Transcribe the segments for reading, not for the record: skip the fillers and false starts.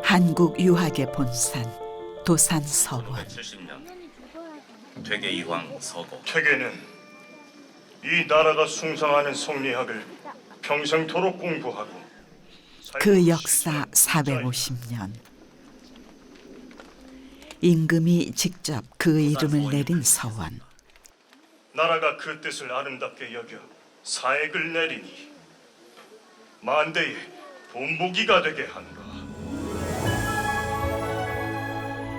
한국 유학의 본산 도산 서원. 70년 퇴계 이황 서거. 퇴계는 이 나라가 숭상하는 성리학을 평생토록 공부하고 그 역사 450년. 임금이 직접 그 이름을 내린 서원. 나라가 그 뜻을 아름답게 여겨 사액을 내리니 만대의 본보기가 되게 한다.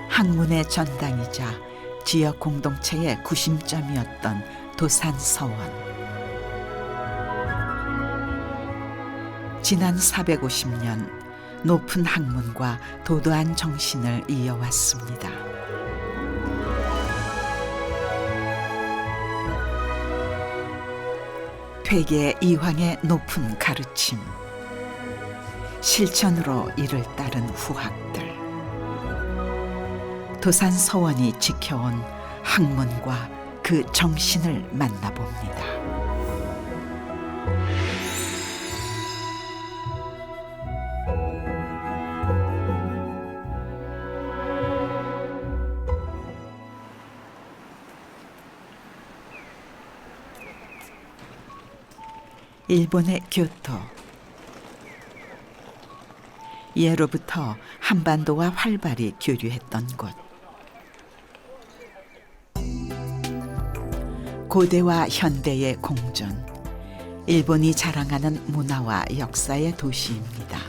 학문의 전당이자 지역 공동체의 구심점이었던 도산 서원. 지난 450년 높은 학문과 도도한 정신을 이어왔습니다. 퇴계 이황의 높은 가르침, 실천으로 이를 따른 후학들. 도산 서원이 지켜온 학문과 그 정신을 만나봅니다. 일본의 교토. 예로부터 한반도와 활발히 교류했던 곳. 고대와 현대의 공존, 일본이 자랑하는 문화와 역사의 도시입니다.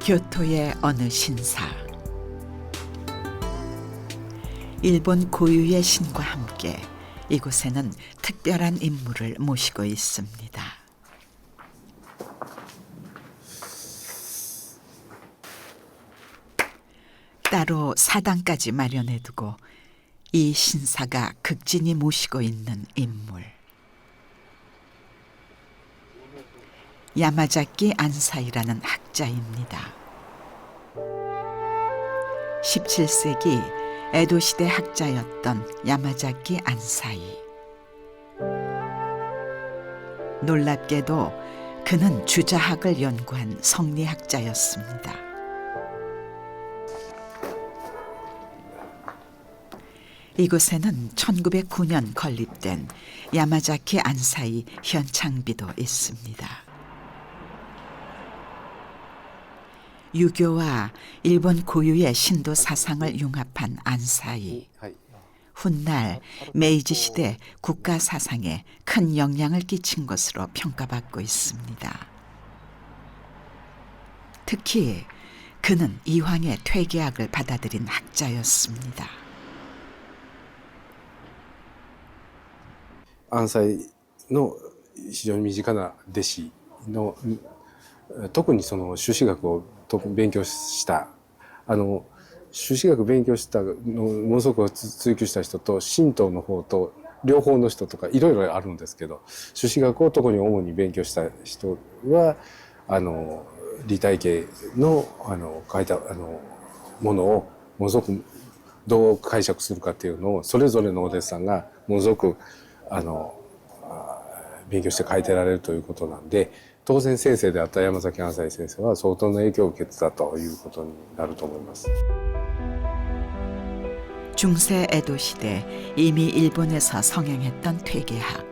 교토의 어느 신사. 일본 고유의 신과 함께 이곳에는 특별한 인물을 모시고 있습니다. 따로 사당까지 마련해두고 이 신사가 극진히 모시고 있는 인물. 야마자키 안사이라는 학자입니다. 17세기 에도 시대 학자였던 야마자키 안사이. 놀랍게도 그는 주자학을 연구한 성리학자였습니다. 이곳에는 1909년 건립된 야마자키 안사이 현창비도 있습니다. 유교와 일본 고유의 신도 사상을 융합한 안사이. 훗날 메이지 시대 국가 사상에 큰 영향을 끼친 것으로 평가받고 있습니다. 특히 그는 이황의 퇴계학을 받아들인 학자였습니다. 安西の非常に身近な弟子の特にその朱子学を勉強した朱子学勉強したのものすごく追求した人と神道の方と両方の人とかいろいろあるんですけど、朱子学を特に主に勉強した人は李太慶の書いたものをものすごくどう解釈するかっていうのをそれぞれのお弟子さんがものすごく勉強して書いてられるということなんで、当然先生であった山崎安西先生は相当の影響を受けてたということになると思います。 중세 에도 시대 이미 일본에서 성행했던 퇴계학.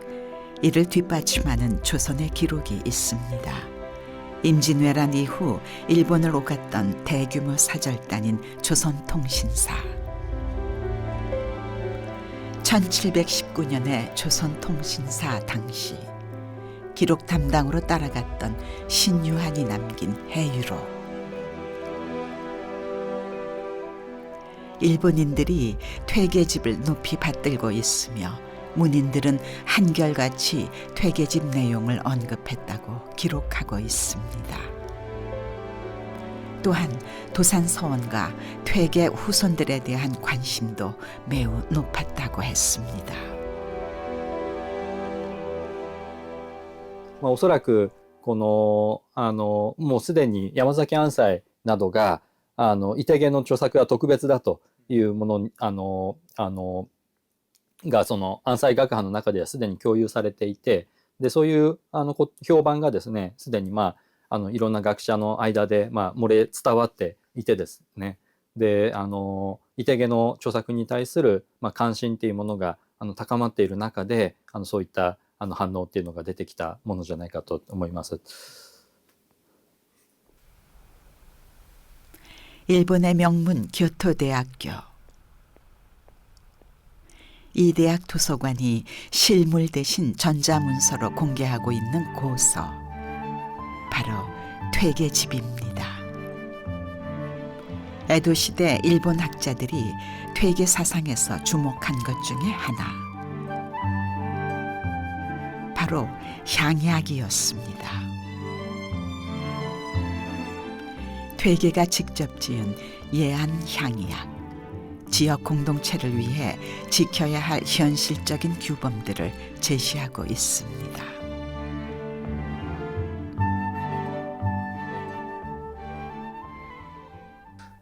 이를 뒷받침하는 조선의 기록이 있습니다. 임진왜란 이후 일본을 오갔던 대규모 사절단인 조선통신사. 1719년에 조선통신사 당시 기록 담당으로 따라갔던 신유한이 남긴 해유록. 일본인들이 퇴계집을 높이 받들고 있으며 문인들은 한결같이 퇴계집 내용을 언급했다고 기록하고 있습니다. 또한 도산서원과 퇴계 후손들에 대한 관심도 매우 높았다고 했습니다. おそらくこのもうすでに山崎安西などがイテゲの著作は特別だというものがその安西学派の中ではすでに共有されていて、で、そういう評判がですね、すでにいろんな学者の間で漏れ伝わっていてですね、で、イテゲの著作に対する関心っていうものが高まっている中で、そういった反応っていうのが出てきたものじゃないかと思います。일본의 명문 교토대학교. 이 대학 도서관이 실물 대신 전자문서로 공개하고 있는 고서. 바로 퇴계집입니다. 에도 시대 일본 학자들이 퇴계 사상에서 주목한 것 중에 하나. 바로 향약이었습니다. 퇴계가 직접 지은 예안 향약. 지역 공동체를 위해 지켜야 할 현실적인 규범들을 제시하고 있습니다.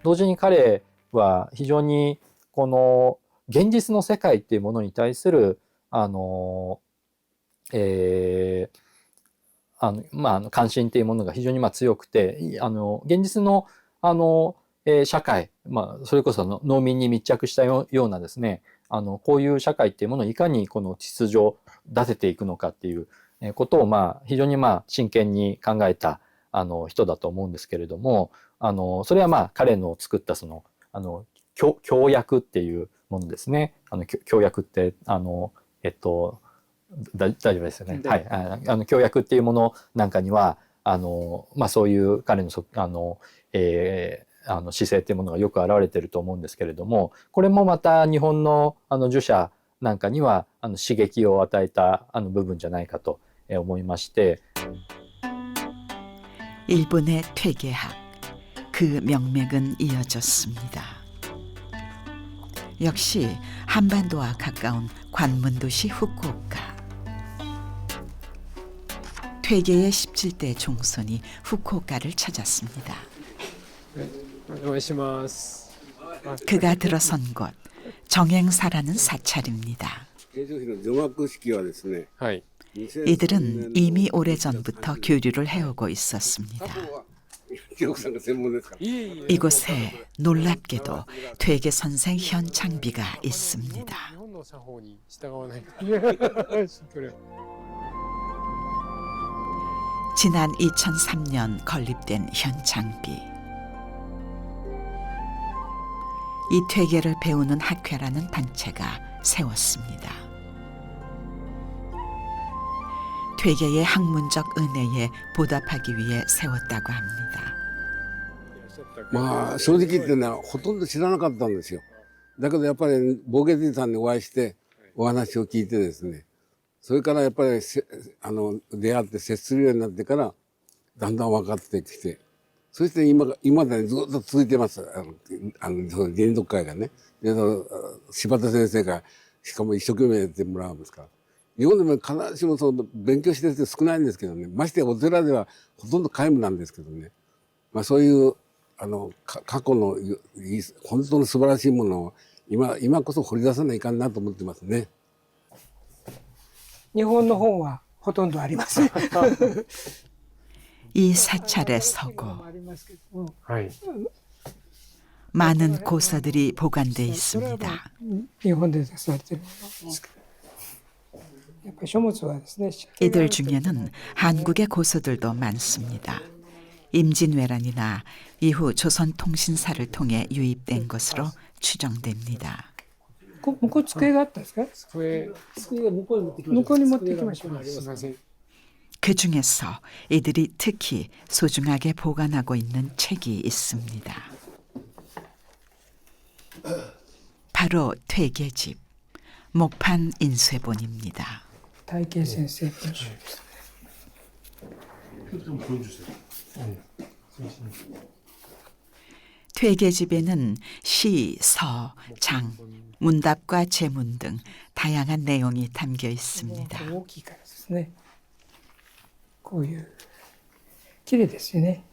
同時に彼は非常にこの現実の世界っていうものに対する関心っていうものが非常に強くて、現実の社会、それこそ農民に密着したようなですね、こういう社会っていうものをいかにこの秩序を立てていくのかっていうことを非常に真剣に考えた人だと思うんですけれども、それは彼の作ったその教約っていうものですね。教約って大丈夫ですよね。はい。教約っていうものなんかにはそういう彼の姿勢っていうものがよく表れてると思うんですけれども、これもまた日本の儒者なんかには刺激を与えた部分じゃないかと思いまして。일본의 퇴계학, 그 명맥은 이어졌습니다. 역시 한반도와 가까운 관문도시 후쿠오카. 퇴계의 17대 종손이 후쿠오카를 찾았습니다. 그가 들어선 곳, 정행사라는 사찰입니다. 이들은 이미 오래전부터 교류를 해오고 있었습니다. 이곳에 놀랍게도 퇴계 선생 현창비가 있습니다. 지난 2003년 건립된 현창비. 이 퇴계를 배우는 학회라는 단체가 세웠습니다. 퇴계의 학문적 은혜에 보답하기 위해 세웠다고 합니다. 正直言ってね、ほとんど知らなかったんですよ。だけどやっぱりボケティさんにお会いしてお話を聞いてですね、それからやっぱり出会って接するようになってからだんだん分かってきて、そして今でずっと続いてます。原読会がね。で柴田先生がしかも一生懸命やってもらうんですから。日本でも必ずしも勉強してる人少ないんですけどね。ましてやお寺ではほとんど皆無なんですけどね。そういう過去の本当の素晴らしいものを今こそ掘り出さないかんなと思ってますね。日本の本はほとんどありません。 이 사찰에 서고 많은 고서들이 보관돼 있습니다. 이들 중에는 한국의 고서들도 많습니다. 임진왜란이나 이후 조선통신사를 통해 유입된 것으로 추정됩니다. 그 중에서 이들이 특히 소중하게 보관하고 있는 책이 있습니다. 바로 퇴계집, 목판 인쇄본입니다. 퇴계집에는 시, 서, 장, 문답과 제문 등 다양한 내용이 담겨 있습니다. こういう綺麗ですよね。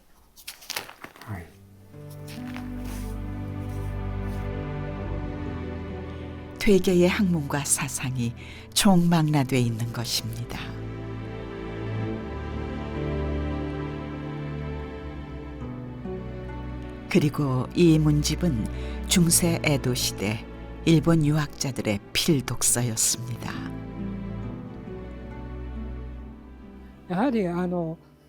퇴계의 학문과 사상이 총망라돼 있는 것입니다. 그리고 이 문집은 중세 에도 시대 일본 유학자들의 필독서였습니다. やはり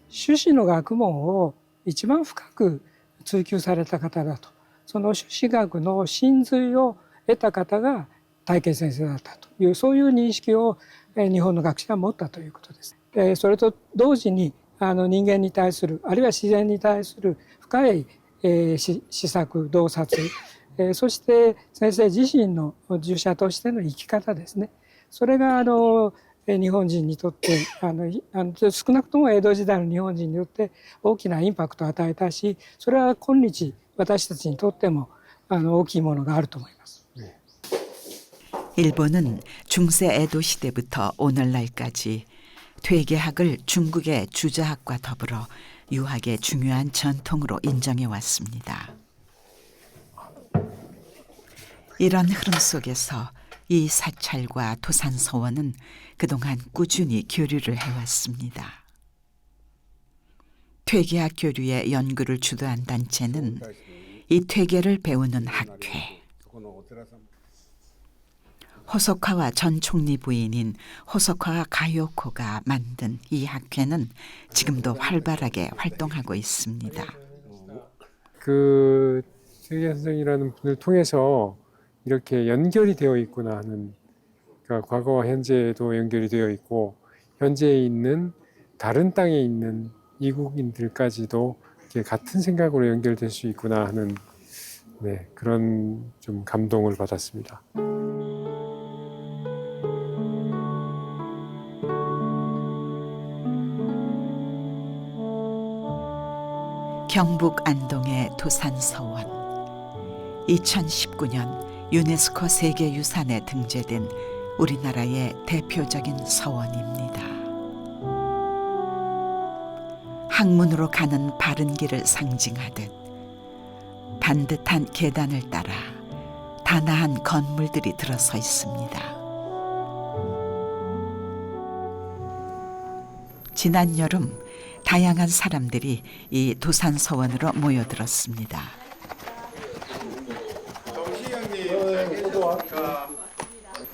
朱子の学問を一番深く追求された方だと。その朱子学の真髄を得た方が大慶先生だったという、そういう認識を日本の学者は持ったということです。それと同時に人間に対する、あるいは自然に対する深い思索、洞察、そして先生自身の儒者としての生き方ですね。それが日本人にとって少なくとも江戸時代の日本人によって大きなインパクトを与えたし、それは今日私たちにとっても大きいものがあると思います。 일본은 중세 에도 시대부터 오늘날까지 퇴계학을 중국의 주자학과 더불어 유학의 중요한 전통으로 인정해 왔습니다. 이런 흐름 속에서 이 사찰과 도산서원은 그동안 꾸준히 교류를 해왔습니다. 퇴계학 교류의 연구를 주도한 단체는 이 퇴계를 배우는 학회, 호소카와 전 총리 부인인 호소카와 가요코가 만든 이 학회는 지금도 활발하게 활동하고 있습니다. 그 퇴계 선생이라는 분을 통해서 이렇게 연결이 되어 있구나 하는, 그러니까 과거와 현재도 연결이 되어 있고 현재에 있는 다른 땅에 있는 이국인들까지도 이렇게 같은 생각으로 연결될 수 있구나 하는 그런 좀 감동을 받았습니다. 경북 안동의 도산서원. 2019년 유네스코 세계유산에 등재된 우리나라의 대표적인 서원입니다. 학문으로 가는 바른 길을 상징하듯 반듯한 계단을 따라 단아한 건물들이 들어서 있습니다. 지난 여름 다양한 사람들이 이 도산서원으로 모여들었습니다.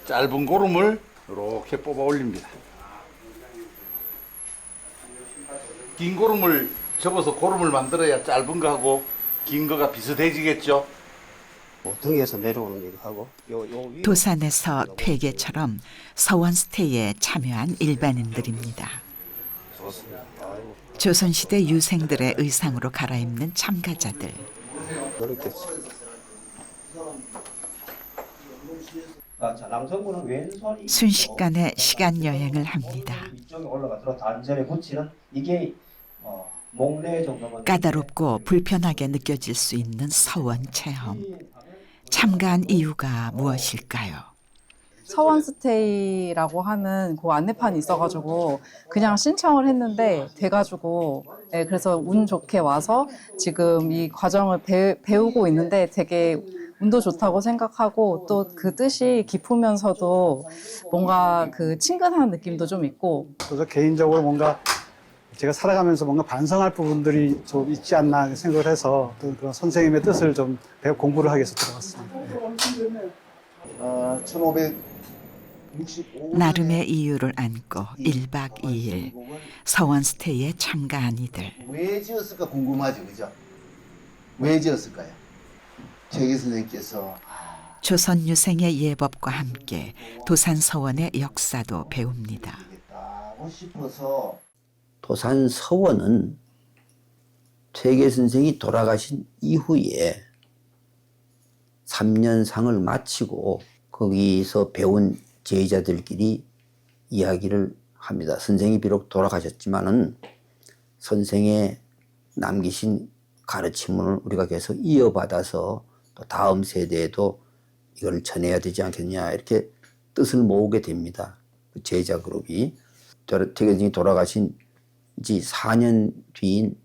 짧은 고름을 이렇게 뽑아 올립니다. 긴 고름을 접어서 고름을 만들어야 짧은 거하고 긴 거가 비슷해지겠죠. 등에서 내려오는 거 하고 도산에서 퇴계처럼 서원 스테이에 참여한 일반인들입니다. 조선시대 유생들의 의상으로 갈아입는 참가자들. 이렇게 남성분은 왼손이 순식간에 시간 여행을 합니다. 이쪽에 올라가서 단전에 붙이는 이게 목례 정도면 까다롭고 불편하게 느껴질 수 있는 서원 체험. 참가한 이유가 무엇일까요? 서원스테이라고 하는 그 안내판이 있어가지고 그냥 신청을 했는데 돼가지고 그래서 운 좋게 와서 지금 이 과정을 배우고 있는데 되게 운도 좋다고 생각하고 또 그 뜻이 깊으면서도 뭔가 그 친근한 느낌도 좀 있고 또 개인적으로 뭔가 제가 살아가면서 뭔가 반성할 부분들이 좀 있지 않나 생각을 해서 또 그런 선생님의 뜻을 좀 공부를 하기 위해서 들어갔습니다. 1565년 나름의 이유를 안고 1박 2일 서원 스테이에 참가한 이들. 왜 지었을까 궁금하죠, 그죠? 왜 지었을까요? 최기 선생님께서 조선 유생의 예법과 함께 도산 서원의 역사도 배웁니다. 하고 싶어서 도산 서원은 퇴계 선생이 돌아가신 이후에 3년상을 마치고 거기서 배운 제자들끼리 이야기를 합니다. 선생이 비록 돌아가셨지만은 선생의 남기신 가르침을 우리가 계속 이어받아서 또 다음 세대에도 이걸 전해야 되지 않겠냐 이렇게 뜻을 모으게 됩니다. 그 제자 그룹이. 퇴계 선생이 돌아가신 지 4년 뒤인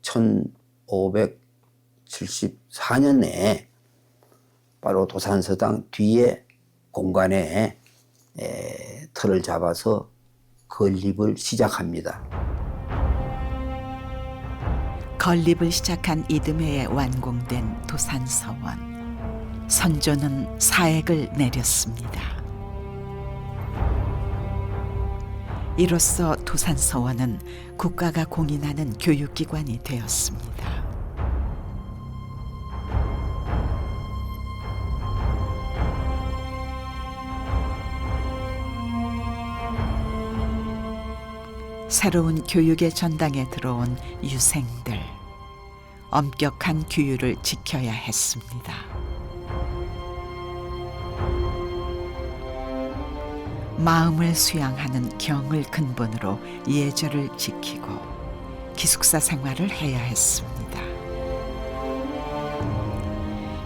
1574년에 바로 도산서당 뒤에 공간에 틀을 잡아서 건립을 시작합니다. 건립을 시작한 이듬해에 완공된 도산서원. 선조는 사액을 내렸습니다. 이로써 도산서원은 국가가 공인하는 교육기관이 되었습니다. 새로운 교육의 전당에 들어온 유생들. 엄격한 규율을 지켜야 했습니다. 마음을 수양하는 경을 근본으로 예절을 지키고 기숙사 생활을 해야 했습니다.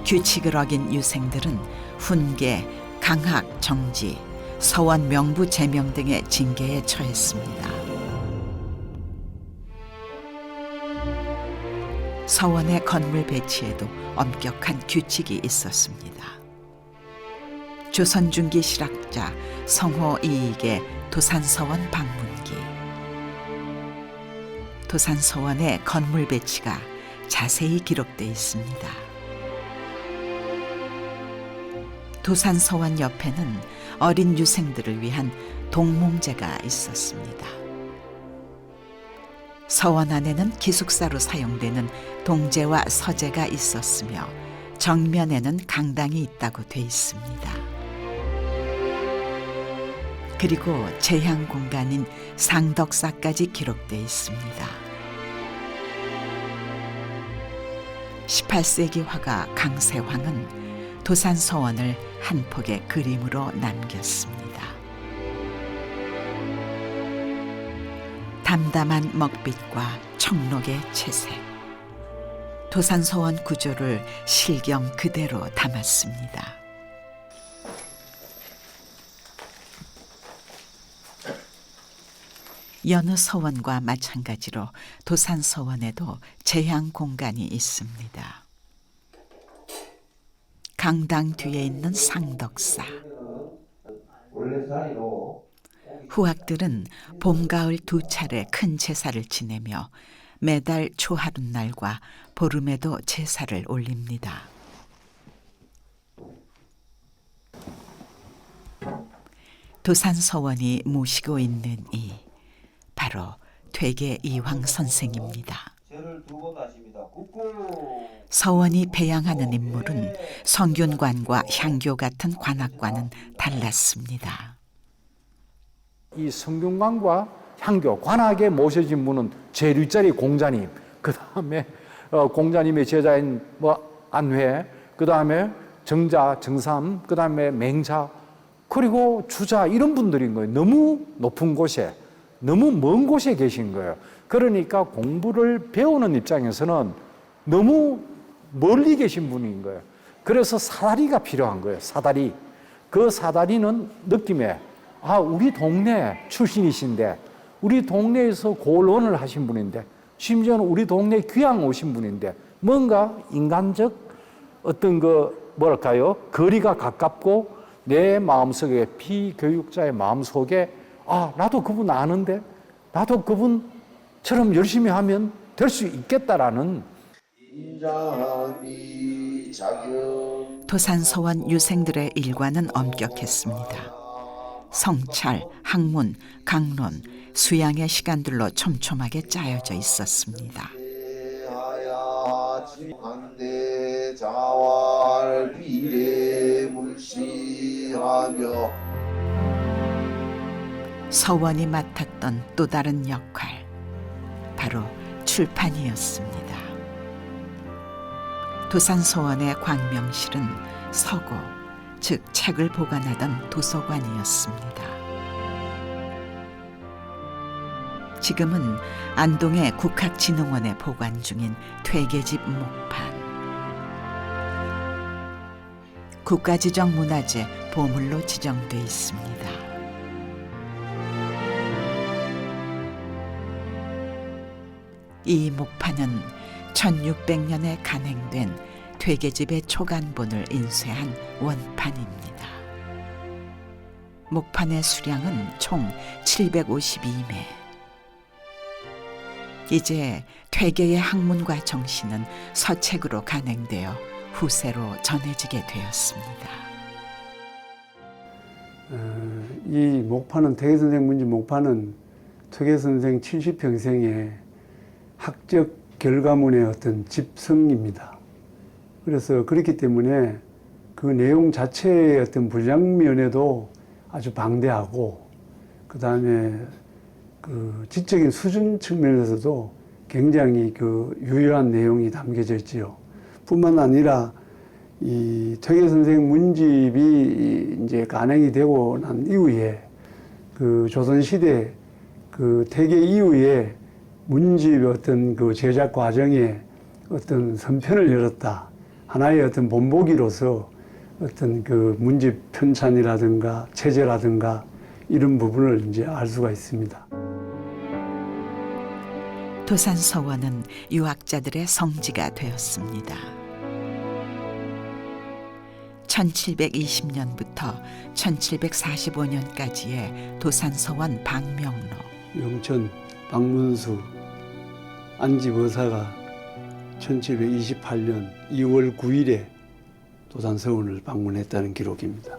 규칙을 어긴 유생들은 훈계, 강학, 정지, 서원 명부 제명 등의 징계에 처했습니다. 서원의 건물 배치에도 엄격한 규칙이 있었습니다. 조선 중기 실학자 성호 이익의 도산서원 방문기. 도산서원의 건물 배치가 자세히 기록되어 있습니다. 도산서원 옆에는 어린 유생들을 위한 동몽제가 있었습니다. 서원 안에는 기숙사로 사용되는 동제와 서재가 있었으며 정면에는 강당이 있다고 돼 있습니다. 그리고 제향 공간인 상덕사까지 기록돼 있습니다. 18세기 화가 강세황은 도산서원을 한 폭의 그림으로 남겼습니다. 담담한 먹빛과 청록의 채색, 도산서원 구조를 실경 그대로 담았습니다. 여느 서원과 마찬가지로 도산서원에도 제향 공간이 있습니다. 강당 뒤에 있는 상덕사. 후학들은 봄, 가을 두 차례 큰 제사를 지내며 매달 초하룻날과 보름에도 제사를 올립니다. 도산서원이 모시고 있는 이 바로 퇴계 이황 선생입니다. 서원이 배양하는 인물은 성균관과 향교 같은 관악과는 달랐습니다. 이 성균관과 향교, 관악에 모셔진 분은 제1자리 공자님, 그 다음에 공자님의 제자인 안회, 그 다음에 정자, 정삼, 그 다음에 맹자, 그리고 주자 이런 분들인 거예요. 너무 높은 곳에, 너무 먼 곳에 계신 거예요. 그러니까 공부를 배우는 입장에서는 너무 멀리 계신 분인 거예요. 그래서 사다리가 필요한 거예요. 사다리. 그 사다리는 느낌에 우리 동네 출신이신데, 우리 동네에서 고론을 하신 분인데, 심지어는 우리 동네 귀향 오신 분인데, 뭔가 인간적 어떤 거리가 가깝고 내 마음속에, 피교육자의 마음속에 나도 그분 아는데, 나도 그분처럼 열심히 하면 될 수 있겠다라는. 도산서원 유생들의 일과는 엄격했습니다. 성찰, 학문, 강론, 수양의 시간들로 촘촘하게 짜여져 있었습니다. 서원이 맡았던 또 다른 역할, 바로 출판이었습니다. 도산서원의 광명실은 서고, 즉 책을 보관하던 도서관이었습니다. 지금은 안동의 국학진흥원에 보관 중인 퇴계집 목판. 국가지정 문화재 보물로 지정돼 있습니다. 이 목판은 1600년에 간행된 퇴계집의 초간본을 인쇄한 원판입니다. 목판의 수량은 총 752매. 이제 퇴계의 학문과 정신은 서책으로 간행되어 후세로 전해지게 되었습니다. 이 목파는 퇴계선생 문집 목파는 퇴계선생 70평생의 학적 결과문의 어떤 집성입니다. 그래서 그렇기 때문에 그 내용 자체의 어떤 분량면에도 아주 방대하고, 그 다음에 그 지적인 수준 측면에서도 굉장히 그 유효한 내용이 담겨져 있지요. 뿐만 아니라 이 퇴계선생 문집이 이제 간행이 되고 난 이후에 그 조선시대 그 퇴계 이후에 문집의 어떤 그 제작 과정에 어떤 선편을 열었다. 하나의 어떤 본보기로서 어떤 그 문집 편찬이라든가 체제라든가 이런 부분을 이제 알 수가 있습니다. 도산서원은 유학자들의 성지가 되었습니다. 1720년부터 1745년까지의 도산서원 방명로, 영천 박문수 안집의사가 1728년 2월 9일에 도산서원을 방문했다는 기록입니다.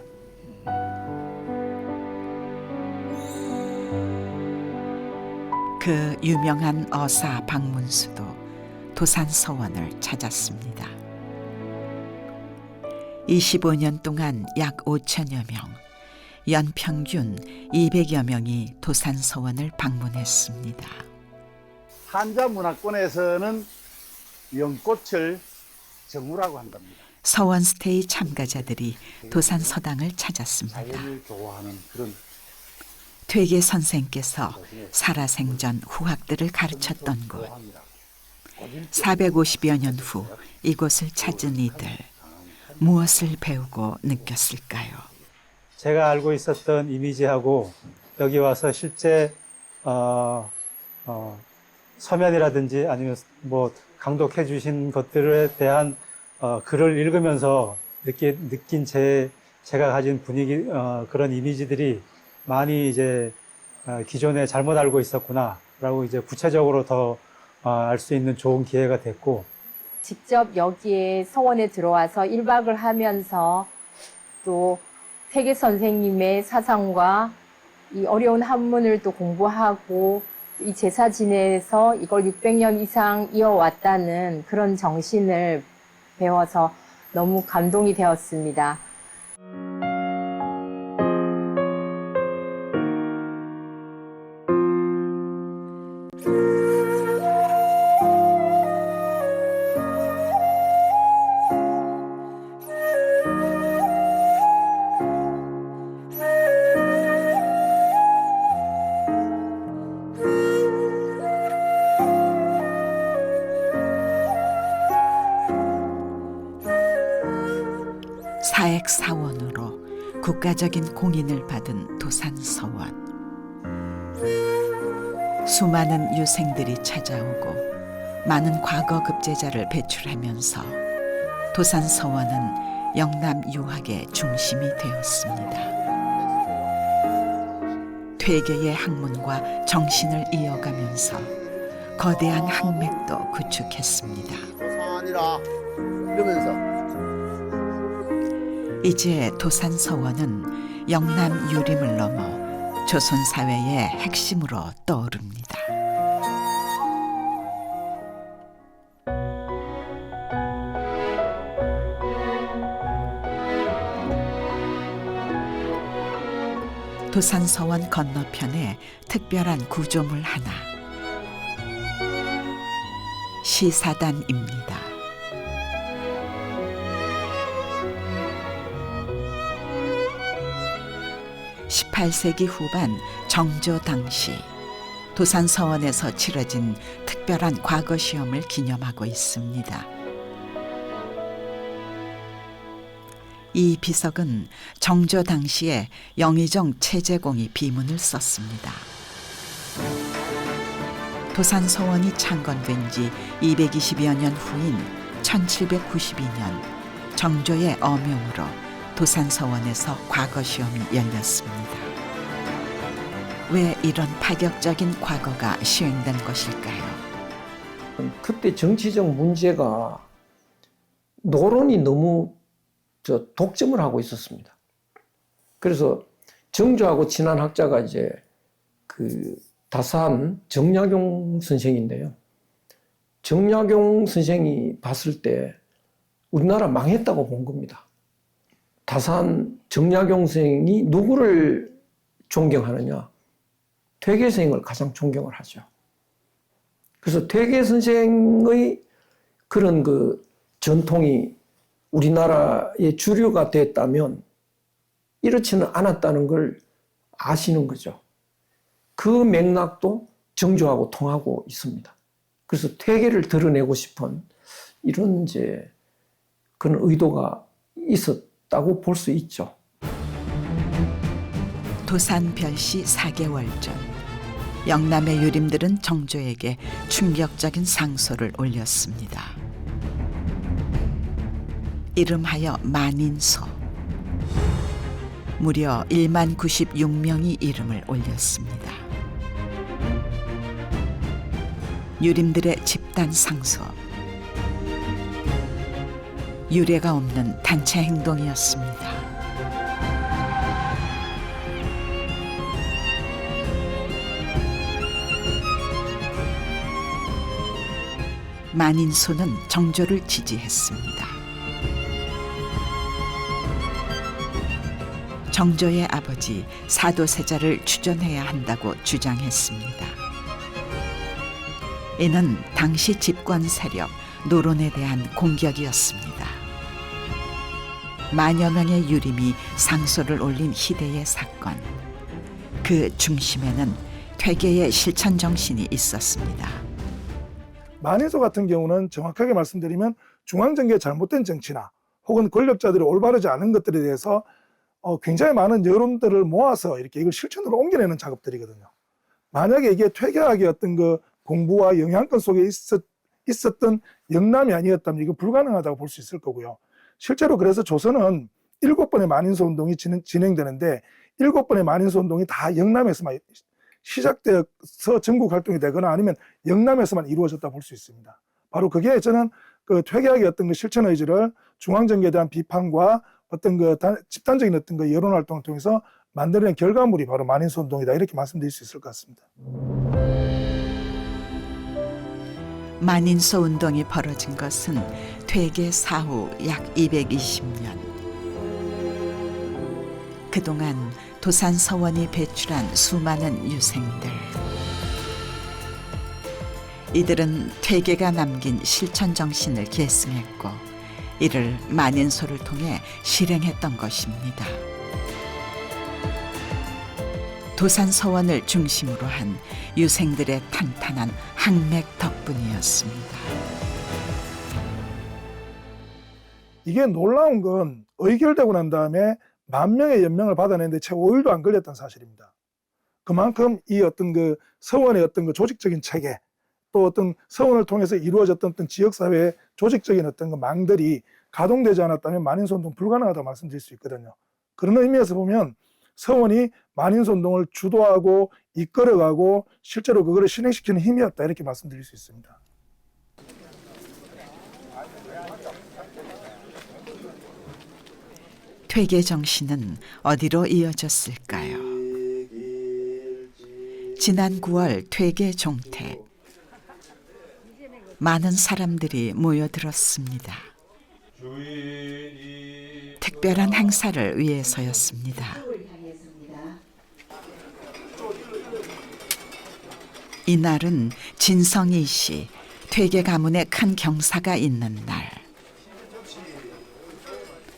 그 유명한 어사 박문수도 도산서원을 찾았습니다. 25년 동안 약 5천여 명, 연평균 200여 명이 도산서원을 방문했습니다. 한자 문화권에서는 연꽃을 정우라고 한답니다. 서원스테이 참가자들이 도산서당을 찾았습니다. 자연을 좋아하는 그런 퇴계 선생께서 살아생전 후학들을 가르쳤던 곳. 450여 년 후 이곳을 찾은 이들, 무엇을 배우고 느꼈을까요? 제가 알고 있었던 이미지하고 여기 와서 실제 서면이라든지 아니면 뭐 강독해 주신 것들에 대한 글을 읽으면서 느낀 제가 가진 분위기, 그런 이미지들이 많이 이제 기존에 잘못 알고 있었구나라고 이제 구체적으로 더 알 수 있는 좋은 기회가 됐고, 직접 여기에 서원에 들어와서 1박을 하면서 또 퇴계 선생님의 사상과 이 어려운 한문을 또 공부하고 이 제사 지내서 이걸 600년 이상 이어왔다는 그런 정신을 배워서 너무 감동이 되었습니다. 사액사원으로 국가적인 공인을 받은 도산서원. 수많은 유생들이 찾아오고 많은 과거 급제자를 배출하면서 도산서원은 영남 유학의 중심이 되었습니다. 퇴계의 학문과 정신을 이어가면서 거대한 학맥도 구축했습니다. 도산이라 이러면서 이제 도산서원은 영남 유림을 넘어 조선 사회의 핵심으로 떠오릅니다. 도산서원 건너편에 특별한 구조물 하나, 시사단입니다. 18세기 후반 정조 당시 도산서원에서 치러진 특별한 과거 시험을 기념하고 있습니다. 이 비석은 정조 당시에 영의정 최재공이 비문을 썼습니다. 도산서원이 창건된 지 220여 년 후인 1792년 정조의 어명으로 도산서원에서 과거 시험이 열렸습니다. 왜 이런 파격적인 과거가 시행된 것일까요? 그때 정치적 문제가 노론이 너무 독점을 하고 있었습니다. 그래서 정조하고 친한 학자가 이제 그 다산 정약용 선생인데요. 정약용 선생이 봤을 때 우리나라 망했다고 본 겁니다. 다산 정약용 선생이 누구를 존경하느냐? 퇴계 선생을 가장 존경을 하죠. 그래서 퇴계 선생의 그런 그 전통이 우리나라의 주류가 됐다면 이렇지는 않았다는 걸 아시는 거죠. 그 맥락도 정조하고 통하고 있습니다. 그래서 퇴계를 드러내고 싶은 이런 이제 그런 의도가 있었다고 볼 수 있죠. 도산 별시 4개월 전 영남의 유림들은 정조에게 충격적인 상소를 올렸습니다. 이름하여 만인소. 무려 1만 96명이 이름을 올렸습니다. 유림들의 집단 상소. 유례가 없는 단체 행동이었습니다. 만인소는 정조를 지지했습니다. 정조의 아버지 사도세자를 추존해야 한다고 주장했습니다. 이는 당시 집권 세력 노론에 대한 공격이었습니다. 만여 명의 유림이 상소를 올린 희대의 사건. 그 중심에는 퇴계의 실천 정신이 있었습니다. 만인소 같은 경우는 정확하게 말씀드리면 중앙정계의 잘못된 정치나 혹은 권력자들이 올바르지 않은 것들에 대해서 굉장히 많은 여론들을 모아서 이렇게 이걸 실천으로 옮겨내는 작업들이거든요. 만약에 이게 퇴계학의 어떤 그 공부와 영향권 속에 있었던 영남이 아니었다면 이거 불가능하다고 볼 수 있을 거고요. 실제로 그래서 조선은 7번의 만인소 운동이 진행되는데 7번의 만인소 운동이 다 영남에서만 시작되어서 전국 활동이 되거나 아니면 영남에서만 이루어졌다 볼 수 있습니다. 바로 그게 저는 그 퇴계학의 어떤 그 실천 의지를 중앙정계에 대한 비판과 어떤 그 집단적인 어떤 그 여론 활동을 통해서 만들어낸 결과물이 바로 만인소 운동이다 이렇게 말씀드릴 수 있을 것 같습니다. 만인소 운동이 벌어진 것은 퇴계 사후 약 220년. 그동안 도산 서원이 배출한 수많은 유생들. 이들은 퇴계가 남긴 실천 정신을 계승했고 이를 만인소를 통해 실행했던 것입니다. 도산 서원을 중심으로 한 유생들의 탄탄한 항맥 덕분이었습니다. 이게 놀라운 건 의결되고 난 다음에 10,000명의 연명을 받아내는데 채 5일도 안 걸렸던 사실입니다. 그만큼 이 어떤 그 서원의 어떤 그 조직적인 체계 또 어떤 서원을 통해서 이루어졌던 어떤 지역사회의 조직적인 어떤 그 망들이 가동되지 않았다면 만인소 운동 불가능하다고 말씀드릴 수 있거든요. 그런 의미에서 보면 서원이 만인소 운동을 주도하고 이끌어가고 실제로 그거를 실행시키는 힘이었다 이렇게 말씀드릴 수 있습니다. 퇴계 정신은 어디로 이어졌을까요? 지난 9월 퇴계 종택. 많은 사람들이 모여들었습니다. 특별한 행사를 위해서였습니다. 이날은 진성이 씨 퇴계 가문의 큰 경사가 있는 날.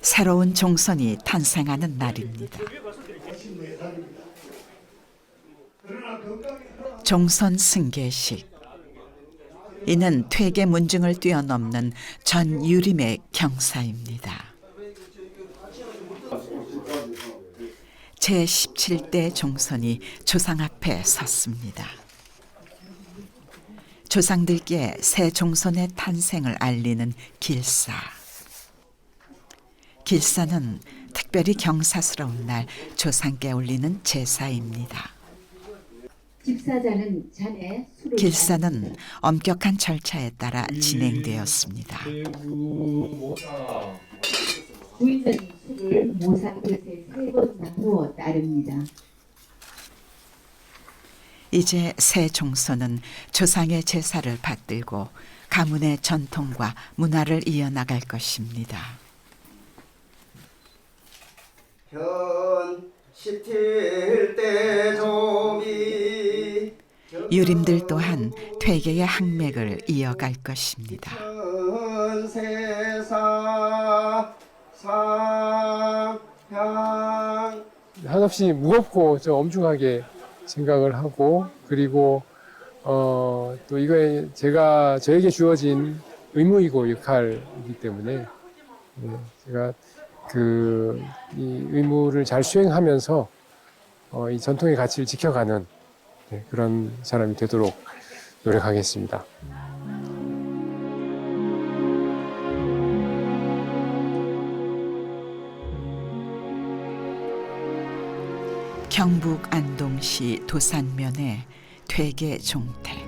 새로운 종선이 탄생하는 날입니다. 종선 승계식. 이는 퇴계 문증을 뛰어넘는 전 유림의 경사입니다. 제17대 종선이 조상 앞에 섰습니다. 조상들께 새 종선의 탄생을 알리는 길사. 길사는 특별히 경사스러운 날 조상께 올리는 제사입니다. 집사자는 잔에 술을 길사는 엄격한 절차에 따라 진행되었습니다. 부인은 술을 모산 그릇에 3번 부어 따릅니다. 이제 새 종소는 조상의 제사를 받들고 가문의 전통과 문화를 이어나갈 것입니다. 유림들 또한 퇴계의 항맥을 이어갈 것입니다. 한없이 무겁고 좀 엄중하게 생각을 하고, 그리고 또 이거에 저에게 주어진 의무이고 역할이기 때문에 제가 이 의무를 잘 수행하면서 이 전통의 가치를 지켜가는 그런 사람이 되도록 노력하겠습니다. 경북 안동시 도산면의 퇴계 종택.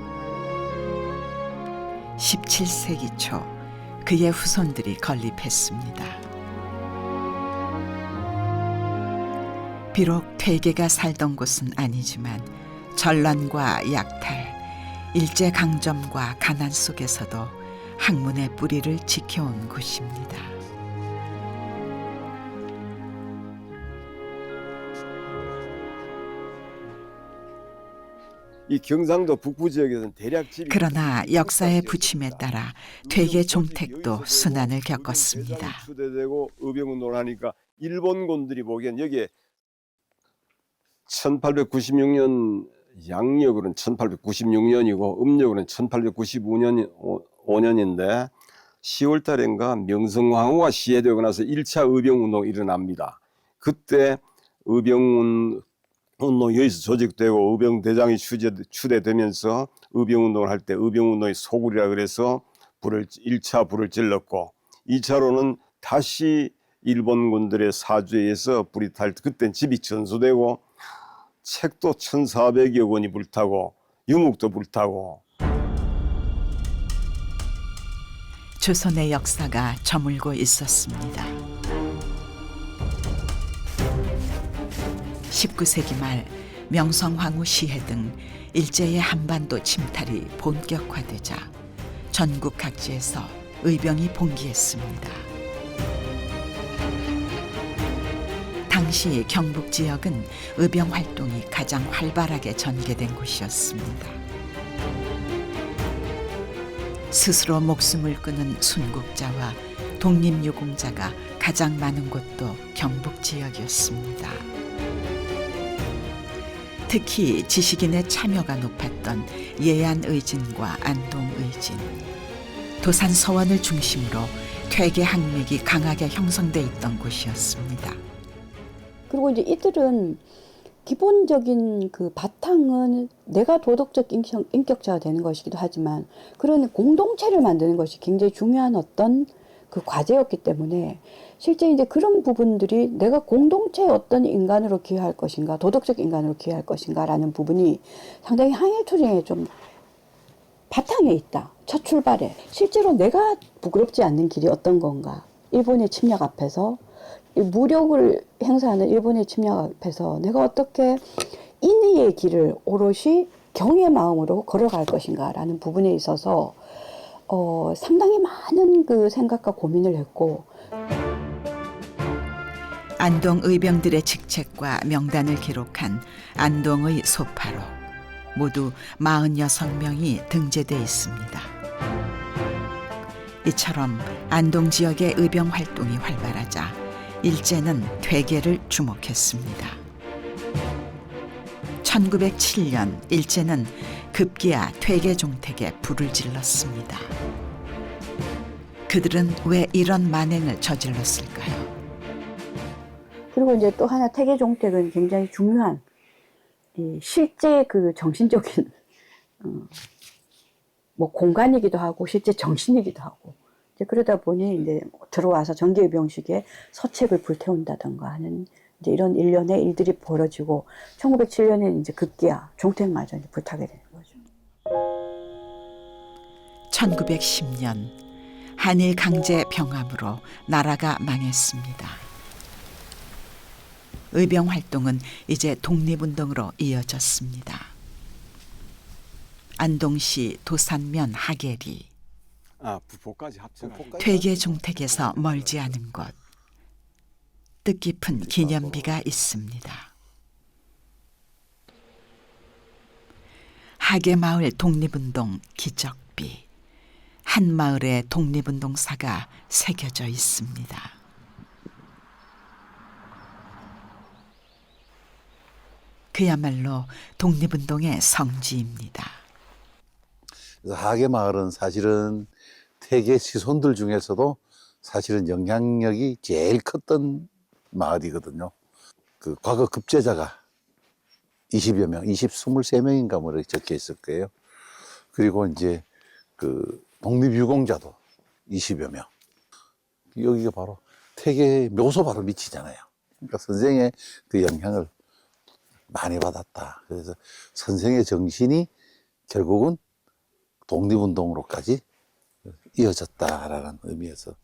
17세기 초 그의 후손들이 건립했습니다. 비록 퇴계가 살던 곳은 아니지만 전란과 약탈, 일제강점과 가난 속에서도 학문의 뿌리를 지켜온 곳입니다. 이 경상도 북부 지역에서는 대략 집이 그러나 역사의 부침에 따라 퇴계 종택도 순환을 겪었습니다. 추대되고 의병운동을 하니까 일본군들이 보기엔 여기에 1896년 양력으로는 1896년이고 음력으로는 1895년인데 10월 달인가 명성황후가 시해되고 나서 1차 의병운동이 일어납니다. 그때 의병운동이 여기서 조직되고 의병대장이 추대되면서 의병운동을 할 때 의병운동이 소굴이라 그래서 1차 불을 질렀고 2차로는 다시 일본군들의 사주에 의해서 불이 탈 때 그땐 집이 전소되고 책도 1,400여 권이 불타고 유목도 불타고. 조선의 역사가 저물고 있었습니다. 19세기 말 명성황후 시해 등 일제의 한반도 침탈이 본격화되자 전국 각지에서 의병이 봉기했습니다. 당시 경북 지역은 의병 활동이 가장 활발하게 전개된 곳이었습니다. 스스로 목숨을 끊은 순국자와 독립유공자가 가장 많은 곳도 경북 지역이었습니다. 특히 지식인의 참여가 높았던 예안의진과 안동의진, 도산 서원을 중심으로 퇴계 항맥이 강하게 형성돼 있던 곳이었습니다. 그리고 이제 이들은 기본적인 그 바탕은 내가 도덕적 인격자가 되는 것이기도 하지만 그런 공동체를 만드는 것이 굉장히 중요한 어떤 그 과제였기 때문에 실제 이제 그런 부분들이 내가 공동체의 어떤 인간으로 기여할 것인가, 도덕적 인간으로 기여할 것인가라는 부분이 상당히 항일투쟁의 좀 바탕에 있다. 첫 출발에. 실제로 내가 부끄럽지 않는 길이 어떤 건가. 일본의 침략 앞에서 무력을 행사하는 일본의 침략 앞에서 내가 어떻게 인의의 길을 오롯이 경의 마음으로 걸어갈 것인가라는 부분에 있어서 상당히 많은 그 생각과 고민을 했고, 안동 의병들의 직책과 명단을 기록한 안동의 소파록 모두 46명이 등재돼 있습니다. 이처럼 안동 지역의 의병 활동이 활발하자 일제는 퇴계를 주목했습니다. 1907년 일제는 급기야 퇴계 종택에 불을 질렀습니다. 그들은 왜 이런 만행을 저질렀을까요? 그리고 이제 또 하나 퇴계 종택은 굉장히 중요한 실제 그 정신적인 뭐 공간이기도 하고 실제 정신이기도 하고 이제 그러다 보니 이제 들어와서 정기의병식에 서책을 불태운다던가 하는 이제 이런 일련의 일들이 벌어지고 1907년에 이제 급기야 종택마저 이제 불타게 되는 거죠. 1910년 한일 강제 병합으로 나라가 망했습니다. 의병 활동은 이제 독립운동으로 이어졌습니다. 안동시 도산면 하계리. 부포까지 합쳐가. 퇴계 종택에서 멀지 않은 곳. 뜻깊은 기념비가 있습니다. 하계마을 독립운동 기적비. 한 마을의 독립운동사가 새겨져 있습니다. 그야말로 독립운동의 성지입니다. 그래서 하계마을은 사실은 퇴계子孫들 중에서도 사실은 영향력이 제일 컸던 마을이거든요. 그 과거 급제자가 20여 명, 23명인가 뭐 이렇게 적혀 있을 거예요. 그리고 이제 그 독립유공자도 20여 명. 여기가 바로 퇴계 묘소 바로 밑이잖아요. 그러니까 선생의 그 영향을 많이 받았다. 그래서 선생의 정신이 결국은 독립운동으로까지 이어졌다라는 의미에서.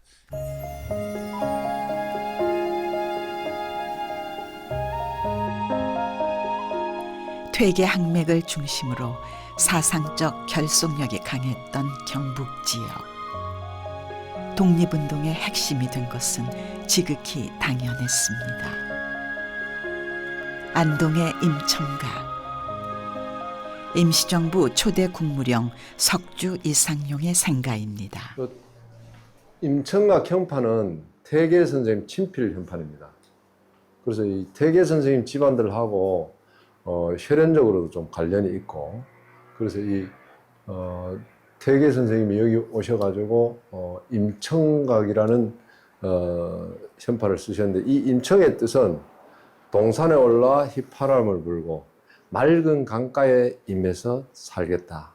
퇴계 항맥을 중심으로 사상적 결속력이 강했던 경북 지역. 독립운동의 핵심이 된 것은 지극히 당연했습니다. 안동의 임청각. 임시정부 초대 국무령 석주 이상용의 생가입니다. 임청각 현판은 퇴계 선생님 친필 현판입니다. 그래서 이 퇴계 선생님 집안들하고 혈연적으로도 좀 관련이 있고, 그래서 이 퇴계 선생님이 여기 오셔가지고 임청각이라는 현판을 쓰셨는데, 이 임청의 뜻은 동산에 올라 휘파람을 불고 맑은 강가에 임해서 살겠다.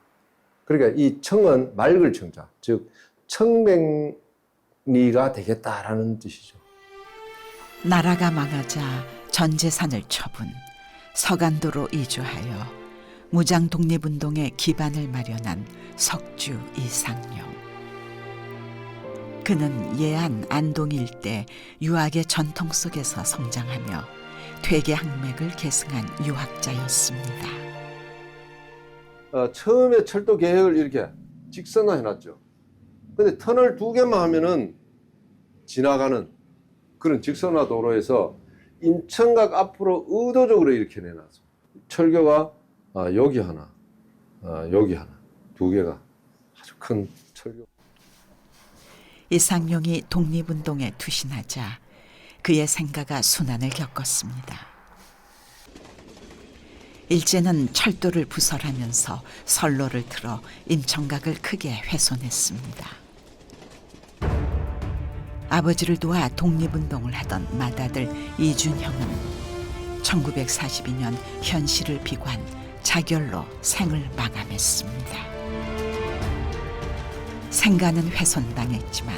그러니까 이 청은 맑을 청자, 즉 청백리가 되겠다라는 뜻이죠. 나라가 망하자 전 재산을 처분, 서간도로 이주하여 무장 독립운동의 기반을 마련한 석주 이상용. 그는 예안 안동 일대 유학의 전통 속에서 성장하며 퇴계 항맥을 계승한 유학자였습니다. 처음에 철도 계획을 이렇게 직선화 해놨죠. 근데 터널 2개만 하면은 지나가는 그런 직선화 도로에서 임청각 앞으로 의도적으로 이렇게 내놨어. 철교가 여기 하나, 여기 하나, 2개가 아주 큰 철교. 이상용이 독립운동에 투신하자 그의 생가가 순환을 겪었습니다. 일제는 철도를 부설하면서 선로를 틀어 임청각을 크게 훼손했습니다. 아버지를 도와 독립운동을 하던 맏아들 이준형은 1942년 현실을 비관, 자결로 생을 마감했습니다. 생가는 훼손당했지만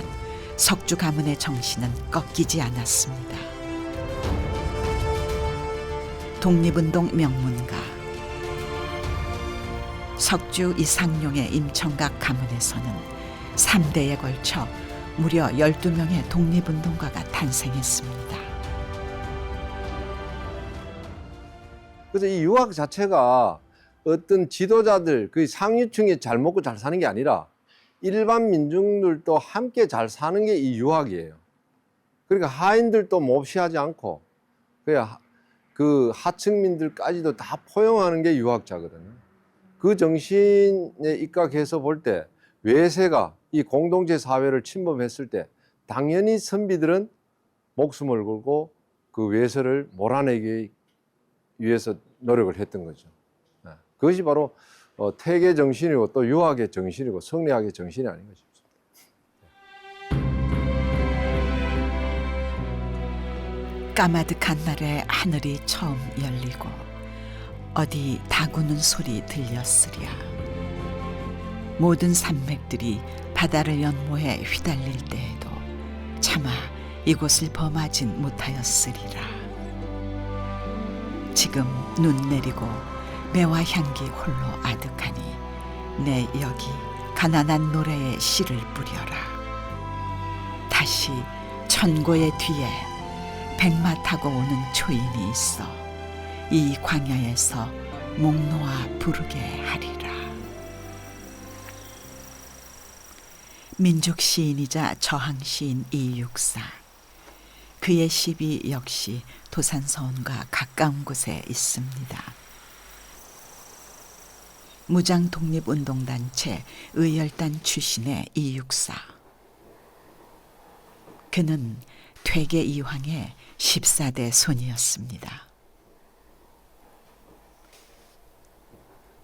석주 가문의 정신은 꺾이지 않았습니다. 독립운동 명문가 석주 이상용의 임청각 가문에서는 3대에 걸쳐 무려 12명의 독립운동가가 탄생했습니다. 그래서 이 유학 자체가 어떤 지도자들, 그 상류층이 잘 먹고 잘 사는 게 아니라 일반 민중들도 함께 잘 사는 게 이 유학이에요. 그러니까 하인들도 몹시하지 않고 그 하층민들까지도 다 포용하는 게 유학자거든요. 그 정신에 입각해서 볼 때 외세가 이 공동체 사회를 침범했을 때 당연히 선비들은 목숨을 걸고 그 외세를 몰아내기 위해서 노력을 했던 거죠. 그것이 바로 퇴계 정신이고 또 유학의 정신이고 성리학의 정신이 아닌가 싶습니다. 까마득한 날에 하늘이 처음 열리고 어디 다구는 소리 들렸으랴. 모든 산맥들이 바다를 연모해 휘달릴 때에도 차마 이곳을 범하진 못하였으리라. 지금 눈 내리고 매화 향기 홀로 아득하니 내 여기 가난한 노래에 씨를 뿌려라. 다시 천고의 뒤에 백마 타고 오는 초인이 있어 이 광야에서 목 놓아 부르게 하리라. 민족 시인이자 저항 시인 이육사. 그의 시비 역시 도산서원과 가까운 곳에 있습니다. 무장 독립운동단체 의열단 출신의 이육사. 그는 퇴계 이황의 14대 손이었습니다.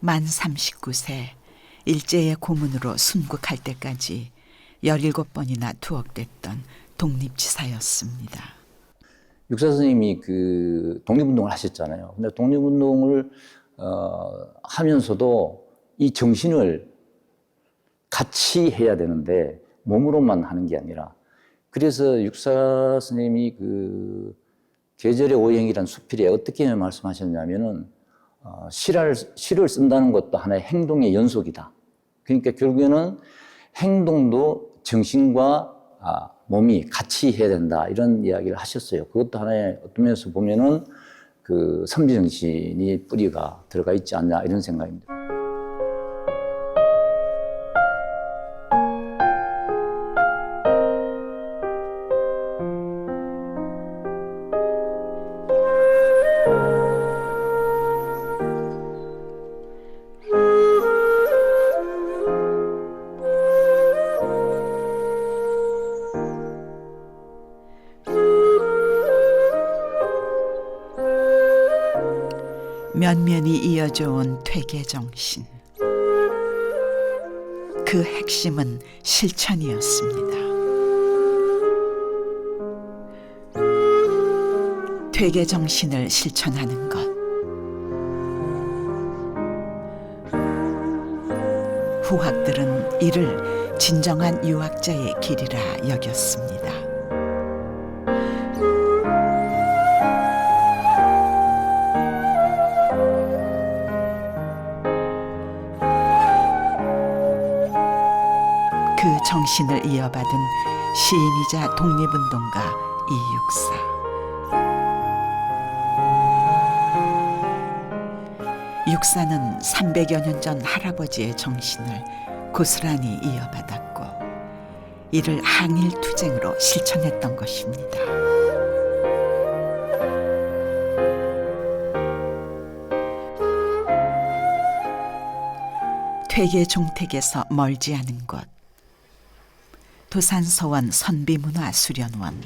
만 39세 일제의 고문으로 순국할 때까지 17번이나 투옥됐던 독립지사였습니다. 육사 선생님이 그 독립운동을 하셨잖아요. 근데 독립운동을 하면서도 이 정신을 같이 해야 되는데 몸으로만 하는 게 아니라, 그래서 육사 선생님이 그 계절의 오행이란 수필에 어떻게 말씀하셨냐면은 시를 쓴다는 것도 하나의 행동의 연속이다. 그러니까 결국에는 행동도 정신과 몸이 같이 해야 된다, 이런 이야기를 하셨어요. 그것도 하나의 어떤 면에서 보면은 그 선비정신이 뿌리가 들어가 있지 않냐, 이런 생각입니다. 면면이 이어져 온 퇴계 정신. 그 핵심은 실천이었습니다. 퇴계 정신을 실천하는 것. 후학들은 이를 진정한 유학자의 길이라 여겼습니다. 그 정신을 이어받은 시인이자 독립운동가 이육사. 육사는 300여 년 전 할아버지의 정신을 고스란히 이어받았고 이를 항일투쟁으로 실천했던 것입니다. 퇴계 종택에서 멀지 않은 곳, 도산서원 선비문화수련원.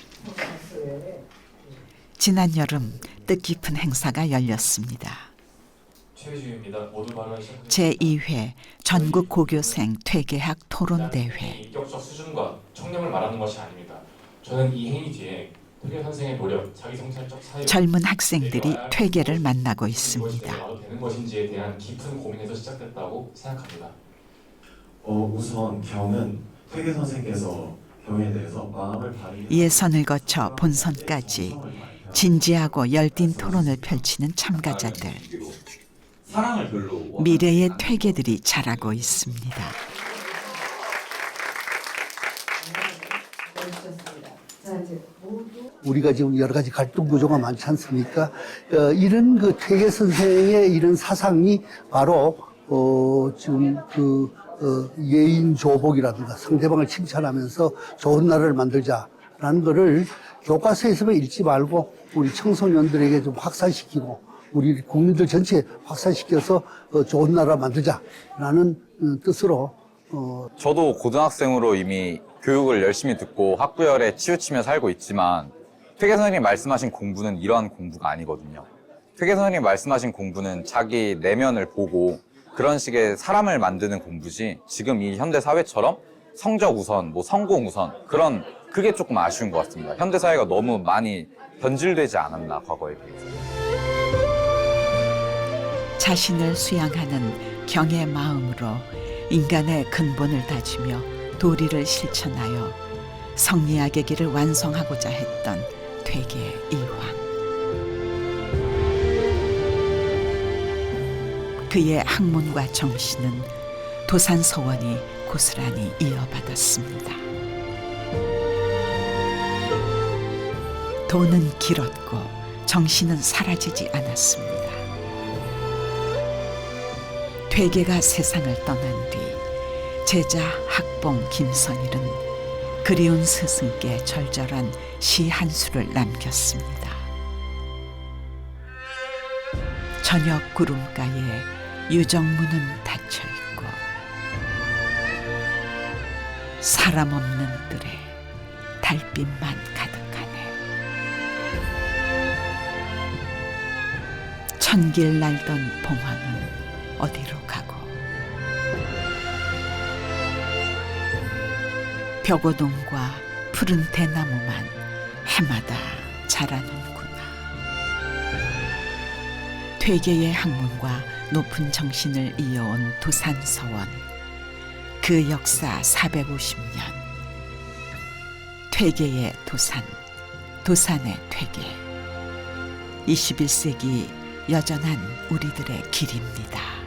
지난 여름 뜻깊은 행사가 열렸습니다. 제2회 전국 고교생 퇴계학 토론대회. 인격적 수준과 청렴을 말하는 것이 아닙니다. 저는 이 행위 뒤에 퇴계 선생의 노력, 자기 성찰적 사유, 젊은 학생들이 퇴계를 만나고 있습니다. 와도 되는 것인지에 대한 깊은 고민에서 시작됐다고 생각합니다. 우선 경은 퇴계 선생께서 경에 대해서 마음을 바르게 예선을 거쳐 본선까지 진지하고 열띤 토론을 펼치는 참가자들. 미래의 퇴계들이 자라고 있습니다. 우리가 지금 여러 가지 갈등 구조가 많지 않습니까? 이런 그 퇴계 선생의 이런 사상이 바로 지금 예인 조복이라든가 상대방을 칭찬하면서 좋은 나라를 만들자라는 거를 교과서에서만 읽지 말고 우리 청소년들에게 좀 확산시키고 우리 국민들 전체에 확산시켜서 좋은 나라 만들자라는 뜻으로. 저도 고등학생으로 이미 교육을 열심히 듣고 학구열에 치우치며 살고 있지만 퇴계 선생님이 말씀하신 공부는 이러한 공부가 아니거든요. 퇴계 선생님이 말씀하신 공부는 자기 내면을 보고 그런 식의 사람을 만드는 공부지, 지금 이 현대 사회처럼 성적 우선, 성공 우선, 그게 조금 아쉬운 것 같습니다. 현대 사회가 너무 많이 변질되지 않았나, 과거에 비해서. 자신을 수양하는 경의 마음으로 인간의 근본을 다지며 도리를 실천하여 성리학의 길을 완성하고자 했던 퇴계 이황. 그의 학문과 정신은 도산서원이 고스란히 이어받았습니다. 돈은 길었고 정신은 사라지지 않았습니다. 퇴계가 세상을 떠난 뒤 제자 학봉 김선일은 그리운 스승께 절절한 시 한 수를 남겼습니다. 저녁 구름가에 유정문은 닫혀있고 사람 없는 뜰에 달빛만 가득하네. 천길 날던 봉황은 어디로 가고 벽오동과 푸른 대나무만 해마다 자라는구나. 퇴계의 학문과 높은 정신을 이어온 도산서원, 그 역사 450년. 퇴계의 도산, 도산의 퇴계. 21세기 여전한 우리들의 길입니다.